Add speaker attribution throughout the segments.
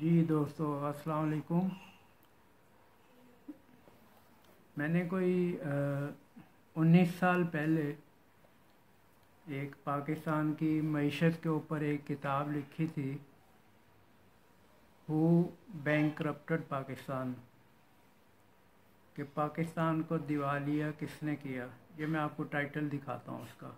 Speaker 1: जी दोस्तों, अस्सलाम वालेकुम। मैंने कोई 19 साल पहले एक पाकिस्तान की मईशत के ऊपर एक किताब लिखी थी, हु बैंकरप्टेड पाकिस्तान, कि पाकिस्तान को दिवालिया किसने किया। ये मैं आपको टाइटल दिखाता हूँ उसका।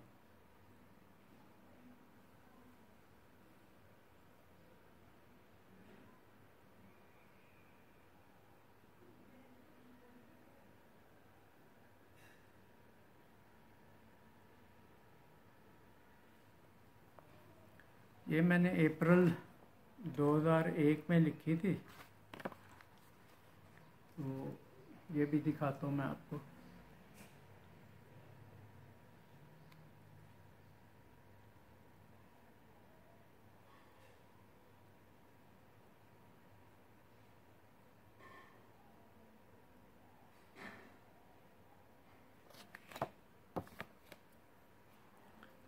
Speaker 1: ये मैंने अप्रैल 2001 में लिखी थी, तो ये भी दिखाता हूँ मैं आपको।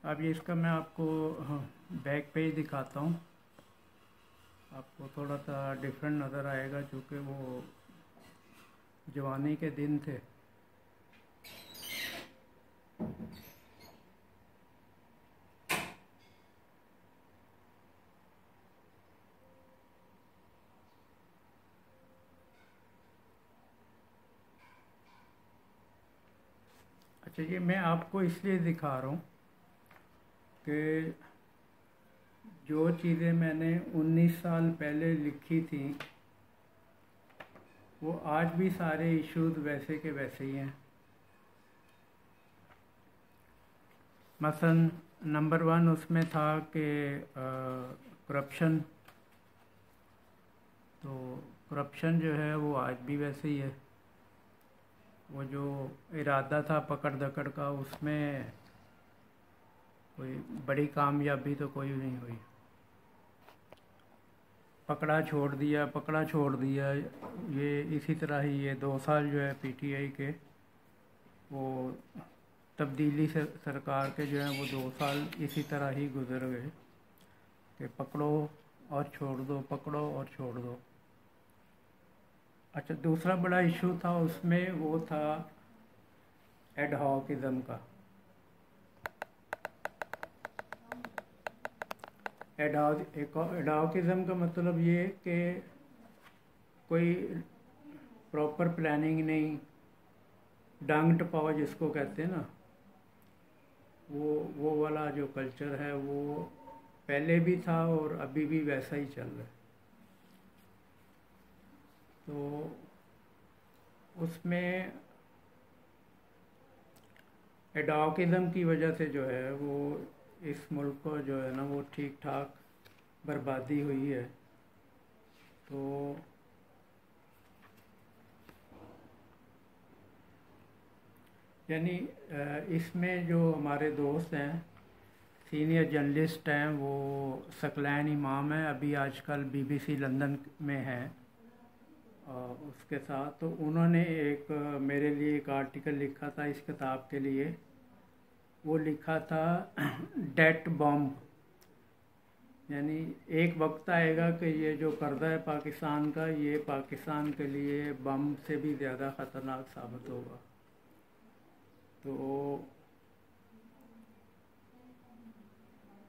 Speaker 1: अब ये इसका मैं आपको बैक पेज दिखाता हूँ। आपको थोड़ा सा डिफरेंट नज़र आएगा, क्योंकि वो जवानी के दिन थे। अच्छा, ये मैं आपको इसलिए दिखा रहा हूँ कि जो चीज़ें मैंने 19 साल पहले लिखी थी, वो आज भी सारे इश्यूज वैसे के वैसे ही हैं। मसलन नंबर 1 उसमें था कि करप्शन, तो करप्शन जो है वो आज भी वैसे ही है। वो जो इरादा था पकड़ दकड़ का, उसमें कोई बड़ी कामयाबी तो कोई नहीं हुई। पकड़ा छोड़ दिया, ये इसी तरह ही ये 2 साल जो है पीटीआई के, वो तब्दीली से सरकार के जो है वो 2 साल इसी तरह ही गुजर गए कि पकड़ो और छोड़ दो, पकड़ो और छोड़ दो। अच्छा, दूसरा बड़ा इशू था उसमें, वो था एडहॉकिज़म का। एडहॉकिज़म का मतलब ये कि कोई प्रॉपर प्लानिंग नहीं, डांग टपाव जिसको कहते हैं ना, वो वाला जो कल्चर है वो पहले भी था और अभी भी वैसा ही चल रहा है। तो उसमें एडहॉकिज़म की वजह से जो है वो इस मुल्क को जो है ना वो ठीक ठाक बर्बादी हुई है। तो यानी इसमें जो हमारे दोस्त हैं, सीनियर जर्नलिस्ट हैं, वो सकलैन इमाम है, अभी आजकल बीबीसी लंदन में हैं, उसके साथ। तो उन्होंने एक मेरे लिए एक आर्टिकल लिखा था इस किताब के लिए। वो लिखा था डेट बॉम्ब, यानी एक वक्त आएगा कि ये जो कर्जा है पाकिस्तान का, ये पाकिस्तान के लिए बम से भी ज़्यादा ख़तरनाक साबित होगा। तो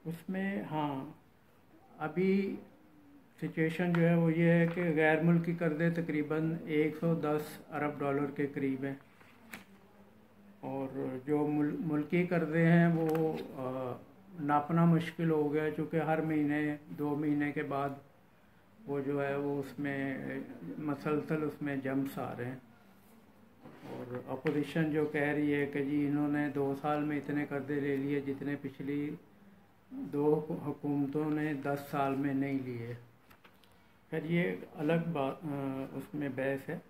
Speaker 1: उसमें हाँ, अभी सिचुएशन जो है वो ये है कि गैर मुल्की कर्जे तकरीबन 110 अरब डॉलर के करीब हैं, और जो मुल्की कर्जे हैं वो नापना मुश्किल हो गया, चूँकि हर महीने 2 महीने के बाद वो जो है वो उसमें मसलसल उसमें जंप्स आ रहे हैं। और अपोजिशन जो कह रही है कि जी इन्होंने 2 साल में इतने कर्जे ले लिए जितने पिछली 2 हुकूमतों ने 10 साल में नहीं लिए। खैर ये अलग बात, उसमें बहस है।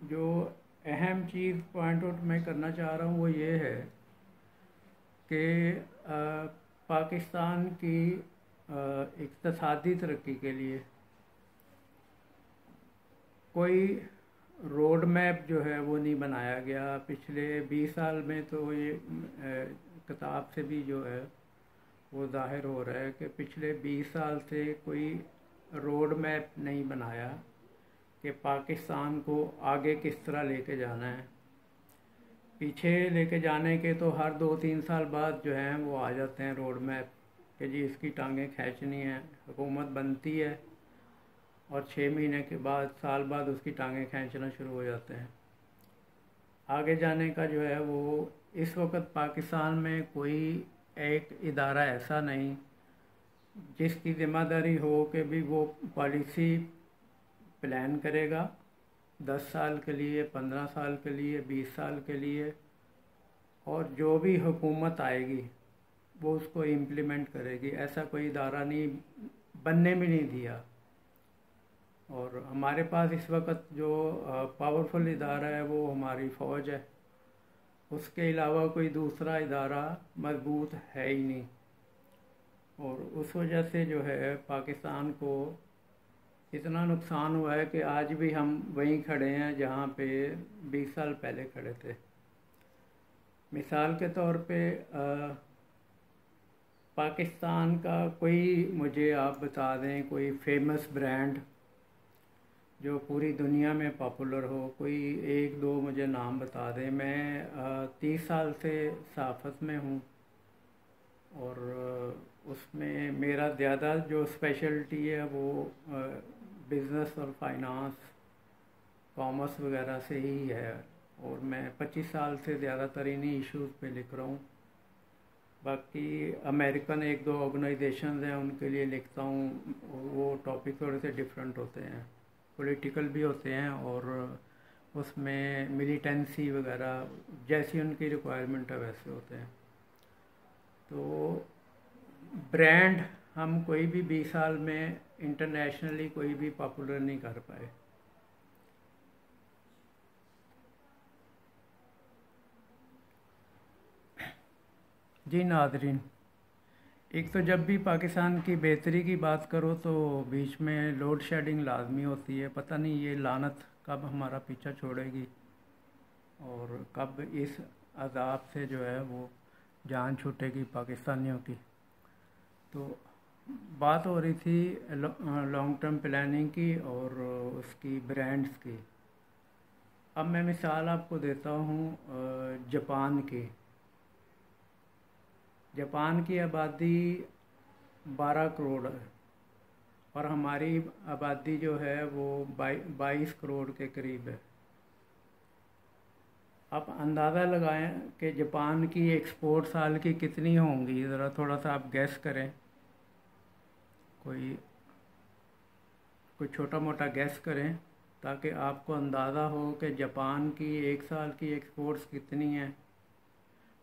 Speaker 1: जो अहम चीज़ पॉइंट आउट मैं करना चाह रहा हूँ वो ये है कि पाकिस्तान की इक़्तिसादी तरक्की के लिए कोई रोड मैप जो है वो नहीं बनाया गया। पिछले 20 साल में तो ये किताब से भी जो है वो ज़ाहिर हो रहा है कि पिछले 20 साल से कोई रोड मैप नहीं बनाया कि पाकिस्तान को आगे किस तरह लेके जाना है। पीछे लेके जाने के तो हर 2-3 साल बाद जो हैं वो आ जाते हैं रोड मैप कि जी इसकी टांगें खींचनी है, हुकूमत बनती है और 6 महीने के बाद, साल बाद उसकी टांगें खींचना शुरू हो जाते हैं। आगे जाने का जो है वो इस वक्त पाकिस्तान में कोई एक इदारा ऐसा नहीं जिसकी ज़िम्मेदारी हो कि भी वो पॉलिसी प्लान करेगा 10 साल के लिए, 15 साल के लिए, 20 साल के लिए, और जो भी हुकूमत आएगी वो उसको इम्प्लीमेंट करेगी। ऐसा कोई इदारा नहीं, बनने भी नहीं दिया। और हमारे पास इस वक्त जो पावरफुल इदारा है वो हमारी फ़ौज है, उसके अलावा कोई दूसरा इदारा मजबूत है ही नहीं। और उस वजह से जो है पाकिस्तान को इतना नुकसान हुआ है कि आज भी हम वहीं खड़े हैं जहाँ पे 20 साल पहले खड़े थे। मिसाल के तौर पे पाकिस्तान का कोई, मुझे आप बता दें कोई फेमस ब्रांड जो पूरी दुनिया में पॉपुलर हो, कोई 1-2 मुझे नाम बता दें। मैं 30 साल से सहाफ़त में हूँ और उसमें मेरा ज़्यादा जो स्पेशलिटी है वो बिज़नेस और फाइनेंस, कॉमर्स वगैरह से ही है। और मैं 25 साल से ज़्यादातर इन्हीं इश्यूज़ पे लिख रहा हूँ। बाकी अमेरिकन 1-2 ऑर्गेनाइजेशंस हैं उनके लिए लिखता हूँ, वो टॉपिक थोड़े से डिफरेंट होते हैं, पॉलिटिकल भी होते हैं और उसमें मिलिटेंसी वगैरह जैसी उनकी रिक्वायरमेंट है वैसे होते हैं। तो ब्रांड हम कोई भी 20 साल में इंटरनेशनली कोई भी पॉपुलर नहीं कर पाए। जी नाज़रीन, एक तो जब भी पाकिस्तान की बेहतरी की बात करो तो बीच में लोड शेडिंग लाजमी होती है। पता नहीं ये लानत कब हमारा पीछा छोड़ेगी और कब इस अज़ाब से जो है वो जान छूटेगी पाकिस्तानियों की। तो बात हो रही थी लॉन्ग टर्म प्लानिंग की और उसकी ब्रांड्स की। अब मैं मिसाल आपको देता हूँ जापान की। जापान की आबादी 12 करोड़ है और हमारी आबादी जो है वो 22 करोड़ के करीब है। आप अंदाज़ा लगाएं कि जापान की एक्सपोर्ट साल की कितनी होंगी, ज़रा थोड़ा सा आप गैस करें, कोई छोटा मोटा गैस करें ताकि आपको अंदाज़ा हो कि जापान की एक साल की एक्सपोर्ट्स कितनी हैं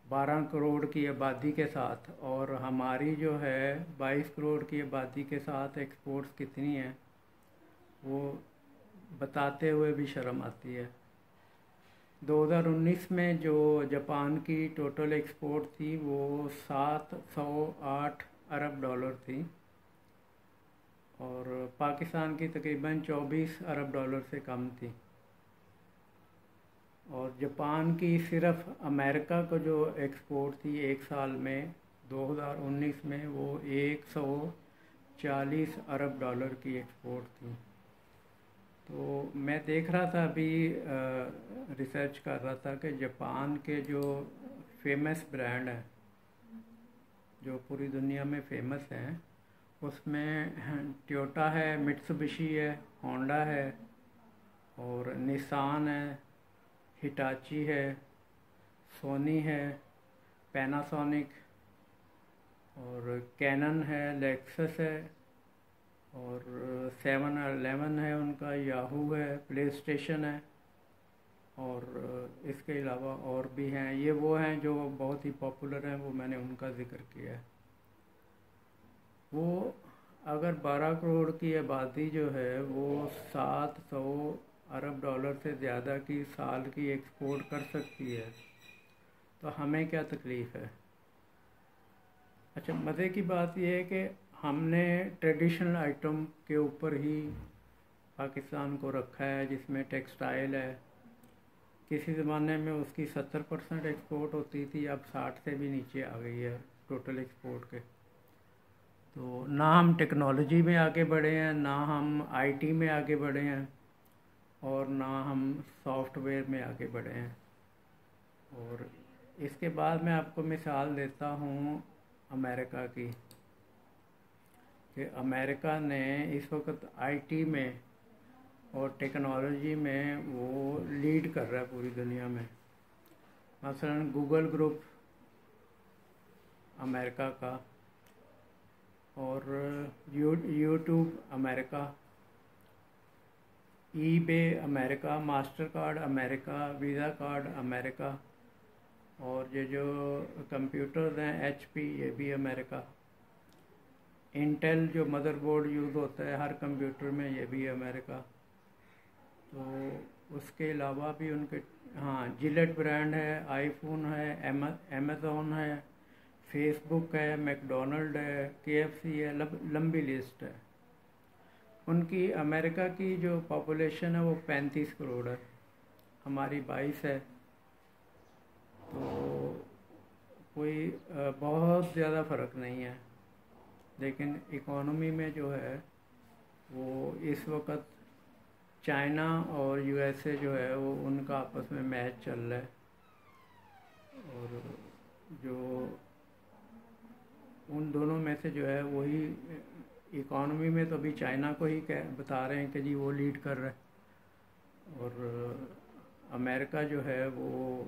Speaker 1: 12 करोड़ की आबादी के साथ, और हमारी जो है 22 करोड़ की आबादी के साथ एक्सपोर्ट्स कितनी हैं वो बताते हुए भी शर्म आती है। 2019 में जो जापान की टोटल एक्सपोर्ट थी वो 708 अरब डॉलर थी और पाकिस्तान की तकरीबन 24 अरब डॉलर से कम थी। और जापान की सिर्फ अमेरिका को जो एक्सपोर्ट थी एक साल में 2019 में वो 140 अरब डॉलर की एक्सपोर्ट थी। तो मैं देख रहा था अभी, रिसर्च कर रहा था कि जापान के जो फेमस ब्रांड हैं जो पूरी दुनिया में फेमस हैं उसमें टोयोटा है, मित्सुबिशी है, होंडा है और निसान है, हिटाची है, सोनी है, पैनासोनिक और कैनन है, लेक्सस है और 7-Eleven है उनका, याहू है, प्ले स्टेशन है और इसके अलावा और भी हैं। ये वो हैं जो बहुत ही पॉपुलर हैं, वो मैंने उनका ज़िक्र किया है। वो अगर 12 करोड़ की आबादी जो है वो 700 अरब डॉलर से ज़्यादा की साल की एक्सपोर्ट कर सकती है तो हमें क्या तकलीफ़ है। अच्छा, मज़े की बात यह है कि हमने ट्रेडिशनल आइटम के ऊपर ही पाकिस्तान को रखा है, जिसमें टेक्सटाइल है। किसी ज़माने में उसकी 70% एक्सपोर्ट होती थी, अब 60 से भी नीचे आ गई है टोटल एक्सपोर्ट के। तो ना हम टेक्नोलॉजी में आगे बढ़े हैं, ना हम आईटी में आगे बढ़े हैं, और ना हम सॉफ्टवेयर में आगे बढ़े हैं। और इसके बाद मैं आपको मिसाल देता हूँ अमेरिका की, कि अमेरिका ने इस वक्त आईटी में और टेक्नोलॉजी में वो लीड कर रहा है पूरी दुनिया में। मसलन गूगल ग्रुप अमेरिका का, और YouTube America, eBay America, master card America, visa card America, और ये जो कंप्यूटर्स हैं एचपी, ये भी अमेरिका। इंटेल जो मदरबोर्ड यूज़ होता है हर कंप्यूटर में, ये भी अमेरिका। तो उसके अलावा भी उनके, हाँ, जिलेट ब्रांड है, आईफोन है, अमेज़ॉन है, फेसबुक है, मैकडोनल्ड है, केएफसी है, लंबी लिस्ट है। उनकी अमेरिका की जो पॉपुलेशन है वो 35 करोड़ है, हमारी 22 है। तो कोई बहुत ज़्यादा फ़र्क नहीं है, लेकिन इकोनॉमी में जो है वो इस वक्त चाइना और यूएसए जो है वो उनका आपस में मैच चल रहा है। और जो उन दोनों में से जो है वही इकोनॉमी में तो अभी चाइना को ही बता रहे हैं कि जी वो लीड कर रहा है, और अमेरिका जो है वो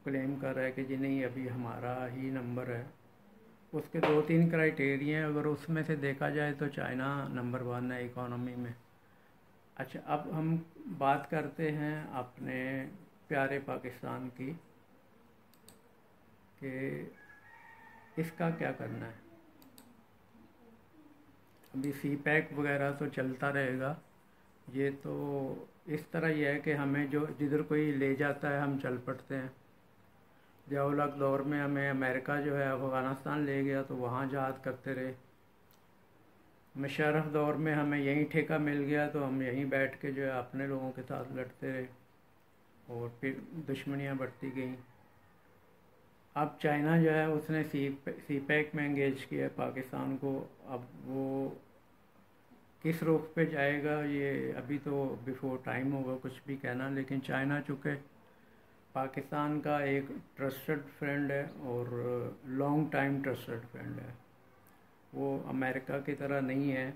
Speaker 1: क्लेम कर रहा है कि जी नहीं अभी हमारा ही नंबर है। उसके 2-3 क्राइटेरिया हैं, अगर उसमें से देखा जाए तो चाइना नंबर 1 है इकोनॉमी में। अच्छा, अब हम बात करते हैं अपने प्यारे पाकिस्तान की, कि इसका क्या करना है। अभी सीपैक वगैरह तो चलता रहेगा, ये तो इस तरह ही है कि हमें जो जिधर कोई ले जाता है हम चल पड़ते हैं। जवाहरलाल दौर में हमें अमेरिका जो है अफ़गानिस्तान ले गया तो वहाँ जहाद करते रहे। मुशर्रफ दौर में हमें यहीं ठेका मिल गया तो हम यहीं बैठ के जो है अपने लोगों के साथ लड़ते रहे, और फिर दुश्मनियाँ बढ़ती गईं। अब चाइना जो है उसने सीपैक में एंगेज किया पाकिस्तान को। अब वो किस रुख पे जाएगा ये अभी तो बिफोर टाइम होगा कुछ भी कहना, लेकिन चाइना चूँकि पाकिस्तान का एक ट्रस्टेड फ्रेंड है और लॉन्ग टाइम ट्रस्टेड फ्रेंड है, वो अमेरिका की तरह नहीं है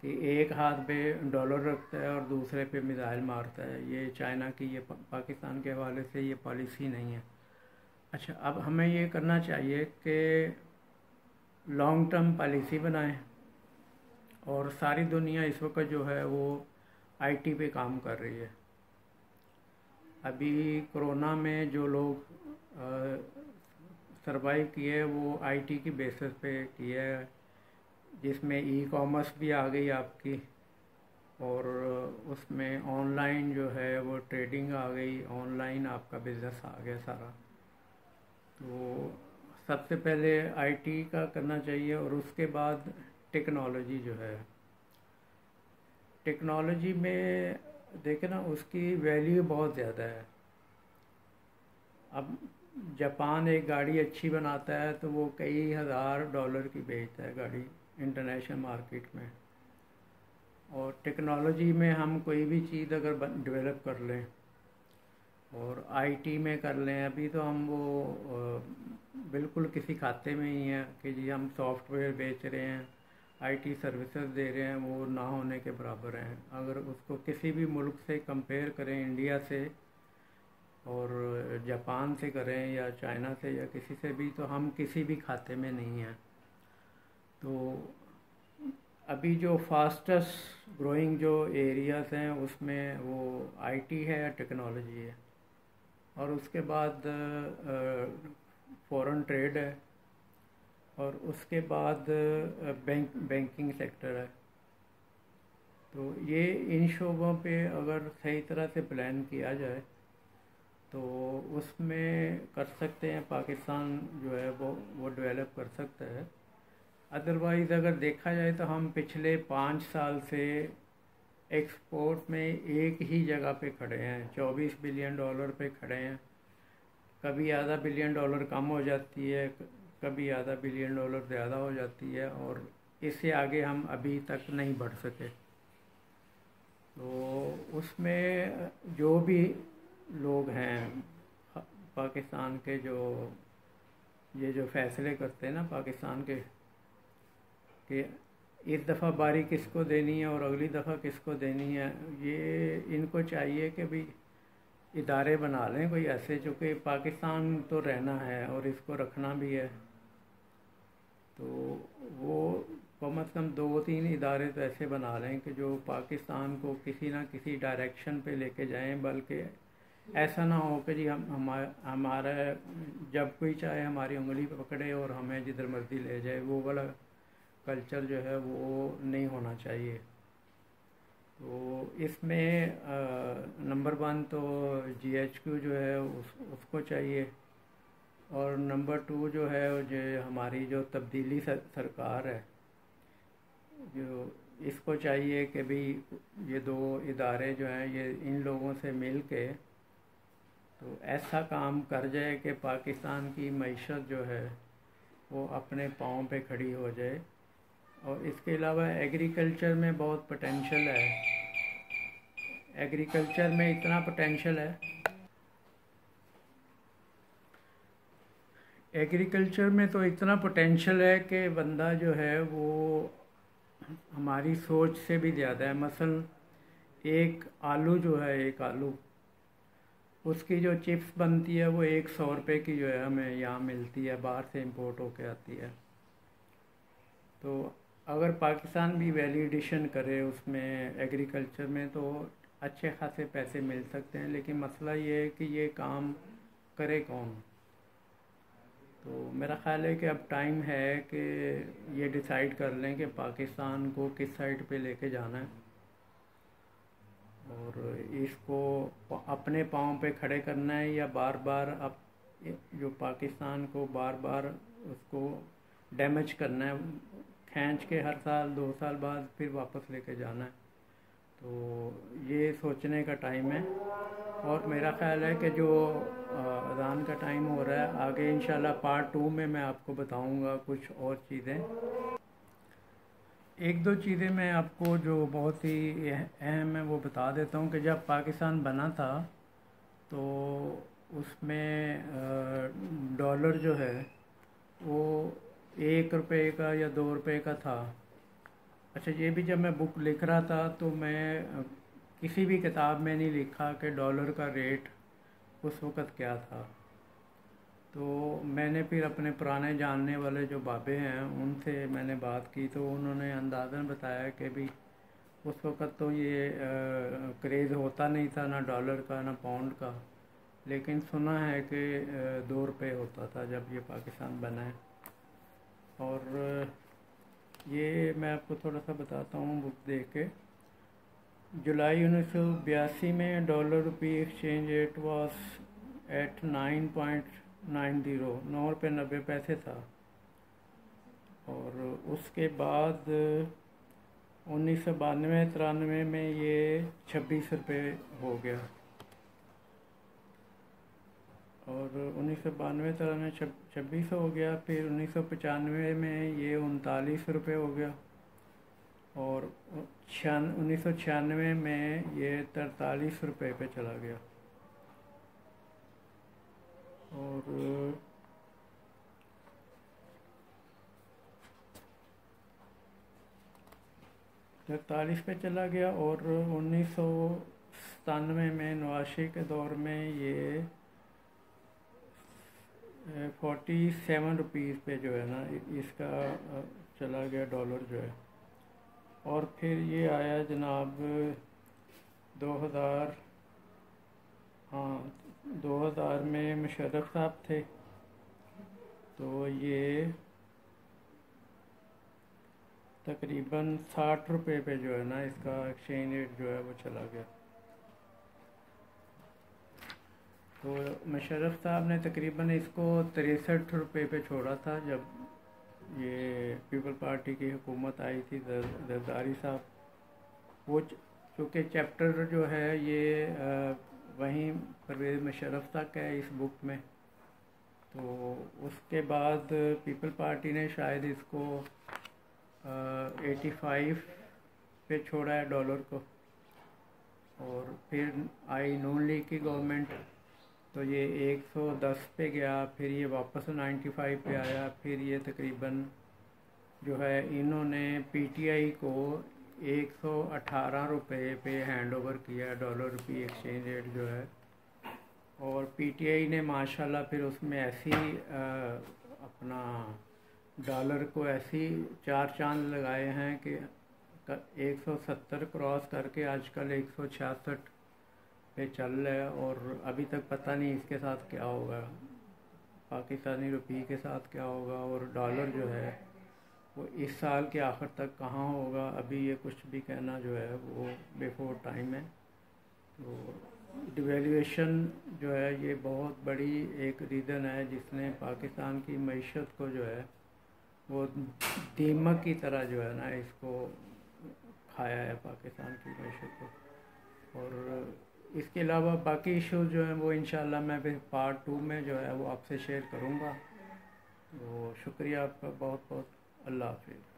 Speaker 1: कि एक हाथ पे डॉलर रखता है और दूसरे पे मिसाइल मारता है। ये चाइना की, ये पाकिस्तान के हवाले से ये पॉलिसी नहीं है। अच्छा, अब हमें ये करना चाहिए कि लॉन्ग टर्म पॉलिसी बनाएं, और सारी दुनिया इस वक्त जो है वो आईटी पे काम कर रही है। अभी कोरोना में जो लोग सरवाइव किए वो आईटी की बेसिस पे किए है, जिसमें ई कॉमर्स भी आ गई आपकी, और उसमें ऑनलाइन जो है वो ट्रेडिंग आ गई, ऑनलाइन आपका बिज़नेस आ गया सारा। तो सबसे पहले आईटी का करना चाहिए, और उसके बाद टेक्नोलॉजी जो है, टेक्नोलॉजी में देखें ना उसकी वैल्यू बहुत ज़्यादा है। अब जापान एक गाड़ी अच्छी बनाता है तो वो कई हज़ार डॉलर की बेचता है गाड़ी इंटरनेशनल मार्केट में, और टेक्नोलॉजी में हम कोई भी चीज़ अगर डेवलप कर लें और आईटी में कर लें, अभी तो हम वो बिल्कुल किसी खाते में ही हैं कि जी हम सॉफ्टवेयर बेच रहे हैं, आईटी सर्विसेज दे रहे हैं, वो ना होने के बराबर हैं। अगर उसको किसी भी मुल्क से कंपेयर करें, इंडिया से और जापान से करें या चाइना से या किसी से भी, तो हम किसी भी खाते में नहीं हैं। तो अभी जो फास्टेस्ट ग्रोइंग जो एरियाज़ हैं उसमें वो आईटी है या टेक्नोलॉजी है, और उसके बाद फॉरेन ट्रेड है, और उसके बाद बैंकिंग सेक्टर है। तो ये इन शोबों पे अगर सही तरह से प्लान किया जाए तो उसमें कर सकते हैं, पाकिस्तान जो है वो डेवलप कर सकता है। अदरवाइज़ अगर देखा जाए तो हम पिछले 5 साल से एक्सपोर्ट में एक ही जगह पे खड़े हैं, 24 बिलियन डॉलर पे खड़े हैं। कभी आधा बिलियन डॉलर कम हो जाती है, कभी आधा बिलियन डॉलर ज़्यादा हो जाती है, और इससे आगे हम अभी तक नहीं बढ़ सके। तो उसमें जो भी लोग हैं पाकिस्तान के, जो ये जो फैसले करते हैं ना पाकिस्तान के कि इस दफ़ा बारी किसको देनी है और अगली दफ़ा किसको देनी है, ये इनको चाहिए कि भाई इदारे बना लें कोई ऐसे, जो कि पाकिस्तान तो रहना है और इसको रखना भी है। तो वो कम से कम 2-3 इदारे तो ऐसे बना लें कि जो पाकिस्तान को किसी ना किसी डायरेक्शन पे लेके जाएं, बल्कि ऐसा ना हो कि जी हमारा जब कोई चाहे हमारी उंगली पकड़े और हमें जिधर मर्जी ले जाए, वो वाला कल्चर जो है वो नहीं होना चाहिए। तो इसमें नंबर 1 तो GHQ जो है उसको चाहिए, और नंबर 2 जो है जो हमारी जो तब्दीली सरकार है, जो इसको चाहिए कि भाई ये 2 इदारे जो हैं ये इन लोगों से मिल के तो ऐसा काम कर जाए कि पाकिस्तान की मईशत जो है वो अपने पाँव पे खड़ी हो जाए। और इसके अलावा एग्रीकल्चर में बहुत पोटेंशियल है, एग्रीकल्चर में इतना पोटेंशियल है, एग्रीकल्चर में तो इतना पोटेंशियल है कि बंदा जो है वो हमारी सोच से भी ज़्यादा है। मसलन एक आलू जो है, एक आलू उसकी जो चिप्स बनती है वो 100 रुपये की जो है हमें यहाँ मिलती है, बाहर से इंपोर्ट होके आती है। तो अगर पाकिस्तान भी वैल्यू एडिशन करे उसमें एग्रीकल्चर में तो अच्छे खासे पैसे मिल सकते हैं, लेकिन मसला ये है कि ये काम करे कौन। तो मेरा ख़्याल है कि अब टाइम है कि ये डिसाइड कर लें कि पाकिस्तान को किस साइड पे लेके जाना है, और इसको अपने पाँव पे खड़े करना है, या बार बार अब जो पाकिस्तान को बार बार उसको डैमेज करना है, खींच के हर साल 2 साल बाद फिर वापस लेके जाना है। तो ये सोचने का टाइम है, और मेरा ख़्याल है कि जो अज़ान का टाइम हो रहा है, आगे इंशाल्लाह पार्ट 2 में मैं आपको बताऊंगा कुछ और चीज़ें। 1-2 चीज़ें मैं आपको जो बहुत ही अहम है वो बता देता हूँ कि जब पाकिस्तान बना था तो उसमें डॉलर जो है वो 1 रुपये का या 2 रुपये का था। अच्छा, ये भी जब मैं बुक लिख रहा था तो मैं किसी भी किताब में नहीं लिखा कि डॉलर का रेट उस वक़्त क्या था। तो मैंने फिर अपने पुराने जानने वाले जो बाबे हैं उनसे मैंने बात की, तो उन्होंने अंदाज़न बताया कि भी उस वक़्त तो ये क्रेज़ होता नहीं था, ना डॉलर का ना पाउंड का, लेकिन सुना है कि 2 रुपये होता था जब ये पाकिस्तान बना है। और ये मैं आपको थोड़ा सा बताता हूँ बुक देख के। जुलाई 1982 में dollar rupee exchange rate was at 9.90, 9 रुपये 90 पैसे था। और उसके बाद 1992-93 में ये 26 रुपये हो गया, और 1992-93 26 हो गया। फिर 1995 में ये 39 रुपये हो गया, और 1996 में ये 43 रुपये पे चला गया। और 43 पे चला गया, और 1997 में नवाज शरीफ के दौर में ये 47 रुपीज़ पे जो है ना इसका चला गया डॉलर जो है। और फिर ये आया जनाब 2000 में मुशर्रफ साहब थे, तो ये तकरीबन 60 रुपये पे जो है ना इसका एक्सचेंज रेट जो है वो चला गया। तो मुशर्रफ साहब ने तकरीबन इसको 63 रुपये पे छोड़ा था जब ये पीपल पार्टी की हुकूमत आई थी, जरदारी साहब। वो चूँकि चैप्टर जो है ये वहीं परवेज़ मुशर्रफ तक है इस बुक में, तो उसके बाद पीपल पार्टी ने शायद इसको 85 पे छोड़ा है डॉलर को, और फिर आई नून लीग की गवर्नमेंट, तो ये 110 पे गया, फिर ये वापस 95 पे आया, फिर ये तकरीबन जो है इन्होंने पीटीआई को 118 रुपये पे हैंड ओवर किया, डॉलर रुपी एक्सचेंज रेट जो है। और पीटीआई ने माशाल्लाह फिर उसमें ऐसी अपना डॉलर को ऐसी चार चांद लगाए हैं कि 170 क्रॉस करके आजकल 166 पे चल रहा है। और अभी तक पता नहीं इसके साथ क्या होगा, पाकिस्तानी रुपये के साथ क्या होगा, और डॉलर जो है वो इस साल के आखिर तक कहाँ होगा, अभी ये कुछ भी कहना जो है वो बिफोर टाइम है। तो डिवेल्यूएशन जो है ये बहुत बड़ी एक रीज़न है जिसने पाकिस्तान की मईशत को जो है वो दीमक की तरह जो है ना इसको खाया है पाकिस्तान की मईशत को। और इसके अलावा बाकी इश्यूज जो हैं वो इंशाल्लाह मैं फिर पार्ट 2 में जो है वो आपसे शेयर करूँगा। तो शुक्रिया आपका बहुत बहुत। अल्लाह हाफिज़।